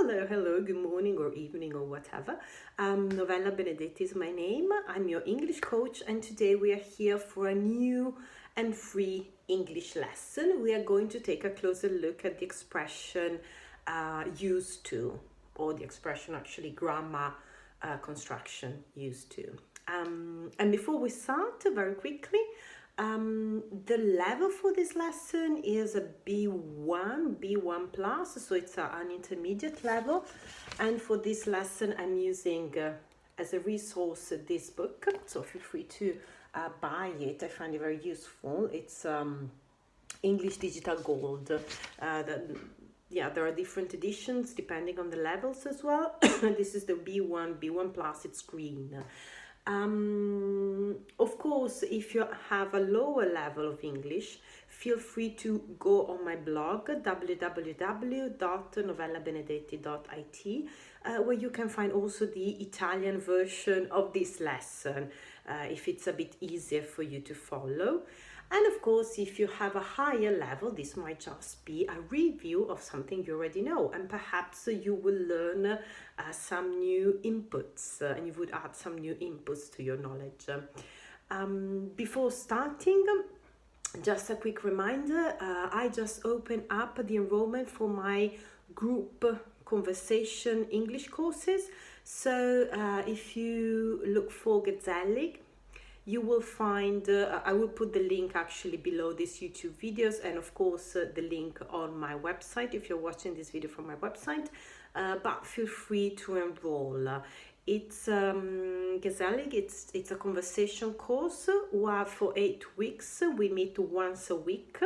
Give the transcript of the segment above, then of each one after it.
hello, good morning or evening or whatever. Novella Benedetti is my name. I'm your English coach, and today we are here for a new and free English lesson. We are going to take a closer look at the expression used to, or the expression actually grammar construction used to. And before we start, very quickly, the level for this lesson is a B1 plus, so it's an intermediate level. And for this lesson, I'm using as a resource this book, so feel free to buy it. I find it very useful. It's English Digital Gold. There are different editions depending on the levels as well. This is the B1 plus, it's green. Of course, if you have a lower level of English, feel free to go on my blog www.novellabenedetti.it where you can find also the Italian version of this lesson if it's a bit easier for you to follow. And of course, if you have a higher level, this might just be a review of something you already know, and perhaps you will learn some new inputs and you would add some new inputs to your knowledge. Before starting, just a quick reminder, I just opened up the enrollment for my group conversation English courses. So if you look for Gezellig, you will find, I will put the link actually below these YouTube videos, and of course the link on my website if you're watching this video from my website, but feel free to enroll. It's Gezellig, it's a conversation course where for 8 weeks we meet once a week.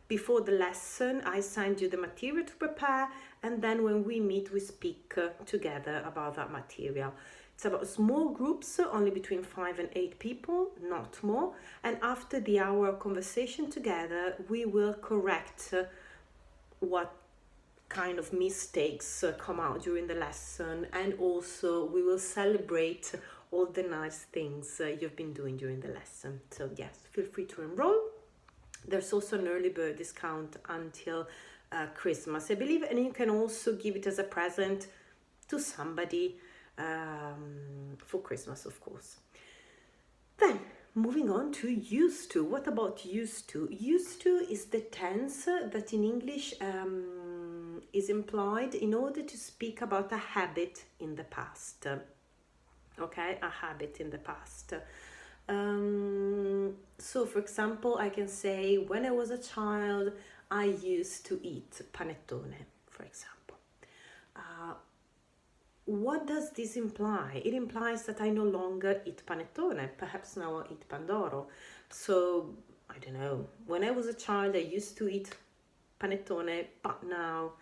Before the lesson, I send you the material to prepare, and then when we meet, we speak together about that material. It's about small groups, only between 5 and 8 people, not more. And after the hour of conversation together, we will correct what kind of mistakes come out during the lesson. And also we will celebrate all the nice things you've been doing during the lesson. So yes, feel free to enroll. There's also an early bird discount until Christmas, I believe. And you can also give it as a present to somebody for Christmas, of course. Then moving on to used to. What about used to? Used to is the tense that in English is employed in order to speak about a habit in the past. Okay, a habit in the past. So for example, I can say, when I was a child, I used to eat panettone, for example. What does this imply? It implies that I no longer eat panettone. Perhaps now I eat pandoro. So, I don't know. When I was a child, I used to eat panettone, but now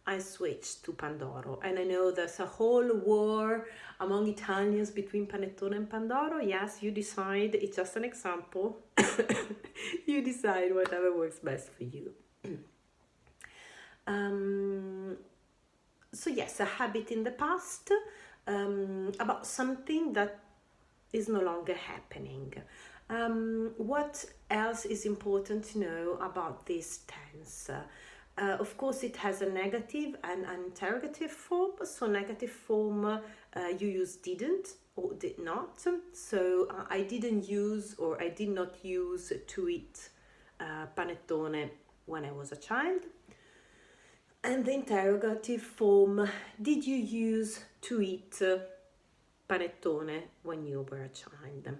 I switched to pandoro. And I know there's a whole war among Italians between panettone and pandoro. Yes, you decide. It's just an example. You decide whatever works best for you. So yes, a habit in the past about something that is no longer happening. What else is important to know about this tense? Of course, it has a negative and an interrogative form. So negative form, you use didn't or did not. So I didn't use or I did not use to eat panettone when I was a child. And the interrogative form, did you use to eat panettone when you were a child?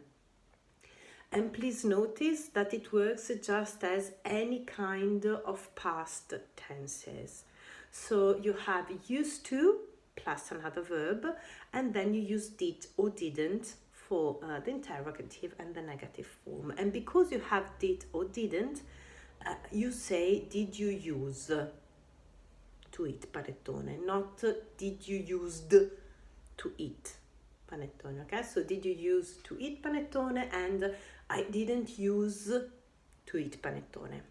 And please notice that it works just as any kind of past tenses. So you have used to plus another verb, and then you use did or didn't for the interrogative and the negative form. And because you have did or didn't, you say, did you use to eat panettone, not did you used to eat panettone. Okay, so did you use to eat panettone, and I didn't use to eat panettone.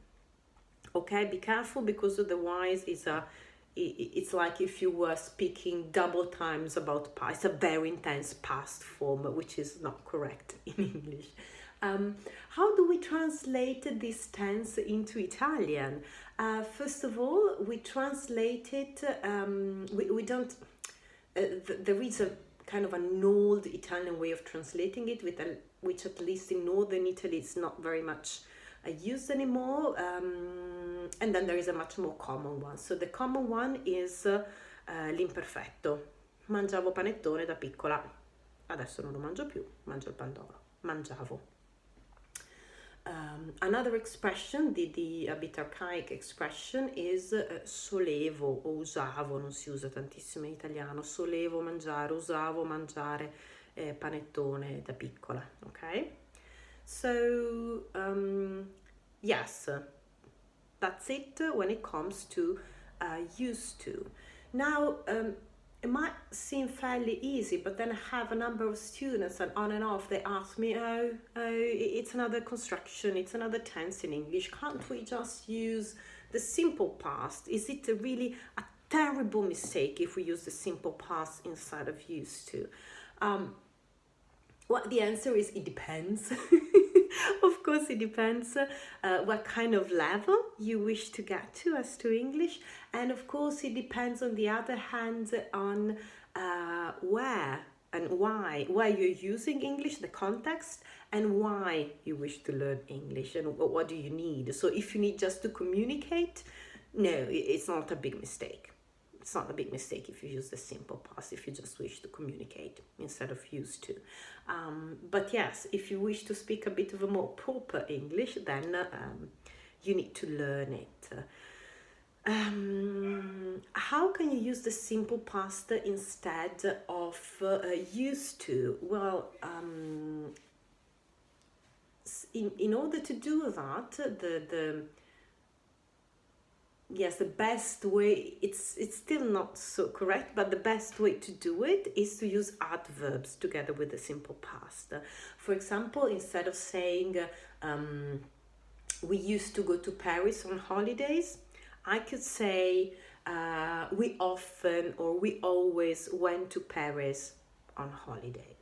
Okay, be careful, because otherwise it's like if you were speaking double times about past. It's a very intense past form, which is not correct in English. How do we translate this tense into Italian? First of all, we translate it, we don't, there is a kind of an old Italian way of translating it, which at least in northern Italy is not very much used anymore, and then there is a much more common one. So the common one is l'imperfetto. Mangiavo panettone da piccola, adesso non lo mangio più, mangio il pandoro. Mangiavo. Another expression, the a bit archaic expression, is solevo o usavo, non si usa tantissimo in italiano. Solevo mangiare, usavo mangiare panettone da piccola, ok? So, yes, that's it when it comes to used to. Now, it might seem fairly easy, but then I have a number of students, and on and off they ask me, oh, it's another construction, it's another tense in English. Can't we just use the simple past? Is it really a terrible mistake if we use the simple past instead of used to? Well, the answer is it depends. Of course, it depends what kind of level you wish to get to as to English. And of course, it depends on the other hand on where and why you're using English, the context, and why you wish to learn English and what do you need. So if you need just to communicate, no, it's not a big mistake. It's not a big mistake if you use the simple past, if you just wish to communicate instead of used to. But yes, if you wish to speak a bit of a more proper English, then you need to learn it. How can you use the simple past instead of used to? Well, in order to do that, the best way, it's still not so correct, but the best way to do it is to use adverbs together with the simple past. For example, instead of saying we used to go to Paris on holidays, I could say we often or we always went to Paris on holiday.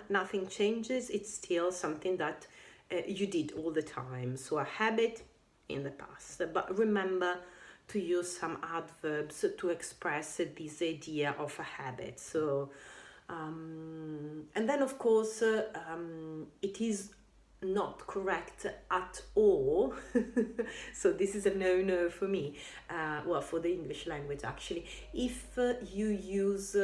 Nothing changes, it's still something that you did all the time, so a habit in the past. But remember to use some adverbs to express this idea of a habit. So and then of course it is not correct at all. So this is a no for me, well, for the English language actually, if you use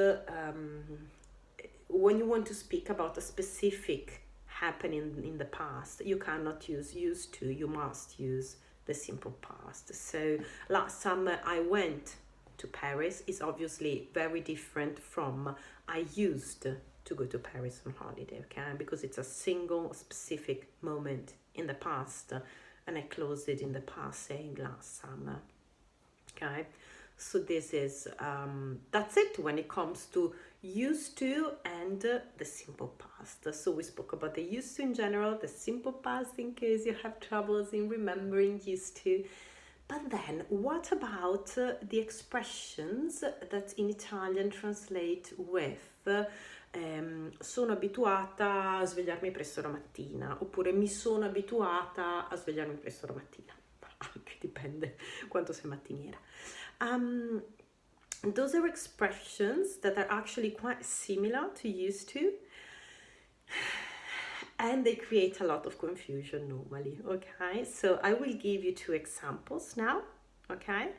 when you want to speak about a specific happening in the past, you cannot use used to, you must use the simple past. So last summer I went to Paris is obviously very different from I used to go to Paris on holiday, okay? Because it's a single specific moment in the past, and I closed it in the past saying last summer, okay? So this is that's it when it comes to used to and the simple past. So we spoke about the used to in general, the simple past in case you have troubles in remembering used to. But then what about the expressions that in Italian translate with sono abituata a svegliarmi presto la mattina, oppure mi sono abituata a svegliarmi presto la mattina. Anche dipende quanto sei mattiniera. Those are expressions that are actually quite similar to used to, and they create a lot of confusion normally, okay? So I will give you 2 examples now, okay?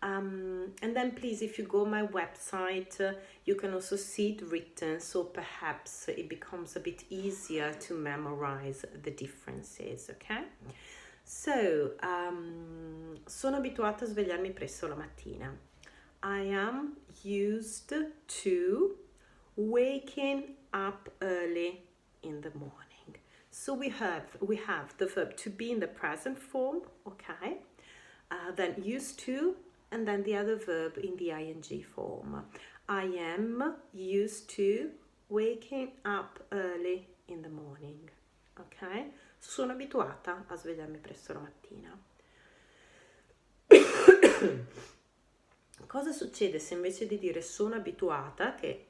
And then please, if you go on my website, you can also see it written, so perhaps it becomes a bit easier to memorize the differences, okay? So, sono abituata a svegliarmi presto la mattina. I am used to waking up early in the morning. So we have the verb to be in the present form, okay? Then used to, and then the other verb in the ing form. I am used to waking up early in the morning, ok? Sono abituata a svegliarmi presto la mattina. Cosa succede se invece di dire sono abituata, che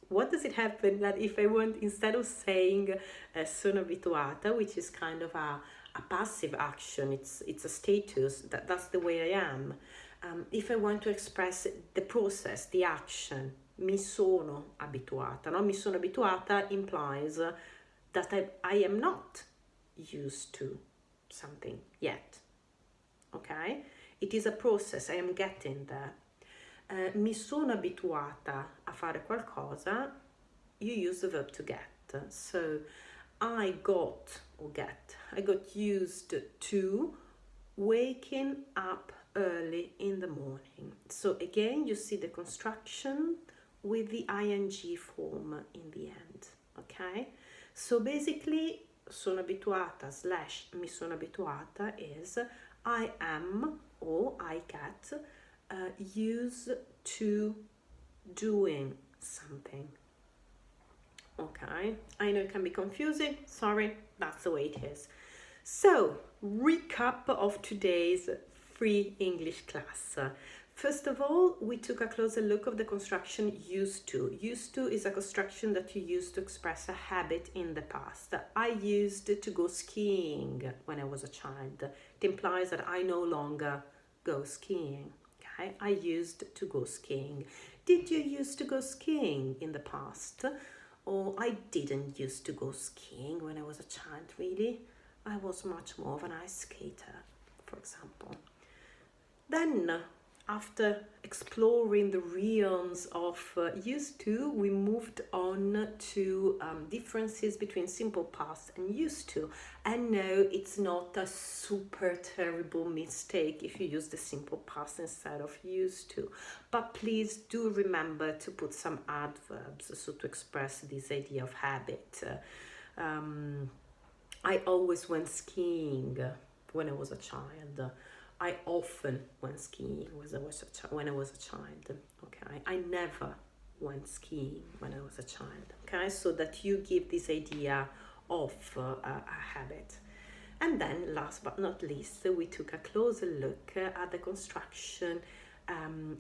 what does it happen that if I want, instead of saying sono abituata, which is kind of a a passive action, it's a status, that's the way I am. If I want to express the process, the action, mi sono abituata, no? Mi sono abituata implies that I am not used to something yet, okay? It is a process, I am getting there. Mi sono abituata a fare qualcosa, you use the verb to get. So I got used to waking up early in the morning. So again, you see the construction with the ing form in the end, okay? So basically, sono abituata / mi sono abituata is I am or I get used to doing something. Okay, I know it can be confusing, sorry, that's the way it is. So, recap of today's free English class. First of all, we took a closer look of the construction used to. Used to is a construction that you use to express a habit in the past. I used to go skiing when I was a child. It implies that I no longer go skiing. Okay, I used to go skiing. Did you used to go skiing in the past? Or I didn't used to go skiing when I was a child, really. I was much more of an ice skater, for example. Then, after exploring the realms of used to, we moved on to differences between simple past and used to. And no, it's not a super terrible mistake if you use the simple past instead of used to. But please do remember to put some adverbs so to express this idea of habit. I always went skiing when I was a child. I often went skiing when I was a child. Okay, I never went skiing when I was a child. Okay, so that you give this idea of a habit. And then, last but not least, we took a closer look at the construction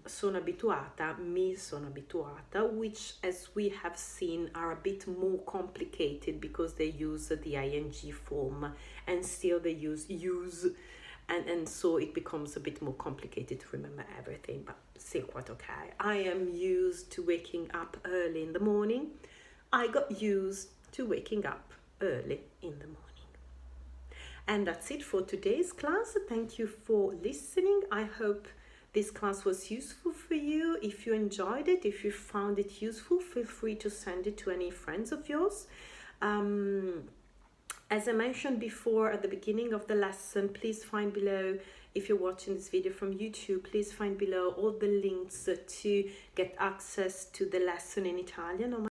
sono abituata, mi sono abituata, which, as we have seen, are a bit more complicated because they use the ing form and still they use. And so it becomes a bit more complicated to remember everything, but still quite okay. I am used to waking up early in the morning. I got used to waking up early in the morning. And that's it for today's class. Thank you for listening. I hope this class was useful for you. If you enjoyed it, if you found it useful, feel free to send it to any friends of yours. As I mentioned before at the beginning of the lesson, please find below, if you're watching this video from YouTube, please find below all the links to get access to the lesson in Italian on